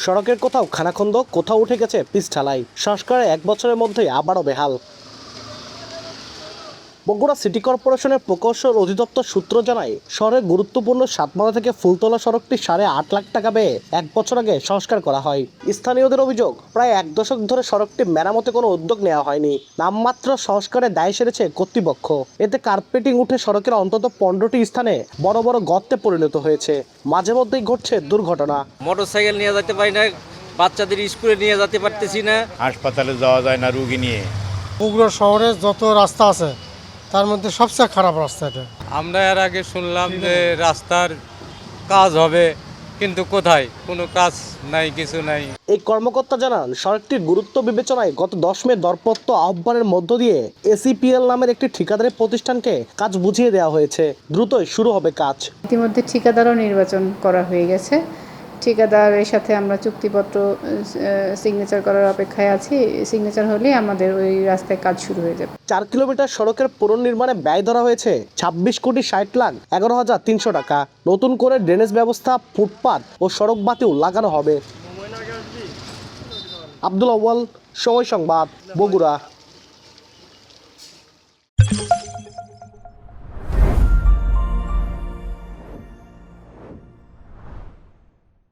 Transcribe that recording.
সড়কের কোথাও খানাখন্দ, কোথাও উঠে গেছে পিচ ঢালাই। সংস্কারে 1 বছরের মধ্যেই আবারও বেহাল। বগুড়া সিটি কর্পোরেশনের প্রকৌশল অধিদপ্তর সূত্র জানায়, শহরের গুরুত্বপূর্ণ সাতমাথা থেকে ফুলতলা সড়কটি 8.5 লাখ টাকা ব্যয়ে 1 বছর আগে সংস্কার করা হয়। স্থানীয়দের অভিযোগ, প্রায় 1 দশক ধরে সড়কটি মেরামতে কোনো উদ্যোগ নেওয়া হয়নি। নামমাত্র সংস্কারে দায় সেরেছে কর্তৃপক্ষ। এতে কার্পেটিং উঠে সড়কের অন্তত 15টি স্থানে বড় বড় গর্তে পরিণত হয়েছে। মাঝে মধ্যেই ঘটছে দুর্ঘটনা। মোটরসাইকেল নিয়ে যেতে পারি না, বাচ্চাদের স্কুলে নিয়ে যেতে পারতেছি না, হাসপাতালে যাওয়া যায় না রুগী নিয়ে। বগুড়া শহরে যত রাস্তা আছে তার মধ্যে সবচেয়ে খারাপ রাস্তা এটা। আমরা এর আগে শুনলাম যে রাস্তার কাজ হবে, কিন্তু কোথায়? কোনো কাজ নাই, কিছু নাই। এই কর্মকর্তা জানান, সড়কটির গুরুত্ব বিবেচনায় গত 10 মে দরপত্র আহ্বানের মধ্য দিয়ে এসিপিএল নামের একটি ঠিকাদারি প্রতিষ্ঠানকে কাজ বুঝিয়ে দেওয়া হয়েছে। দ্রুতই শুরু হবে কাজ। ইতিমধ্যে ঠিকাদারও নির্বাচন করা হয়ে গেছে। ঠিকাদারের সাথে আমরা চুক্তিপত্র সিগনেচার করার অপেক্ষায় আছি। সিগনেচার হলে আমাদের ওই রাস্তায় কাজ শুরু হয়ে যাবে। 4 কিলোমিটার সড়কের পুনর্নির্মাণে ব্যয় ধরা হয়েছে 26,60,11,300 টাকা। নতুন করে ড্রেনেজ ব্যবস্থা, ফুটপাত ও সড়ক বাতিও লাগানো হবে। আব্দুল আউয়াল, সময় সংবাদ, বগুড়া।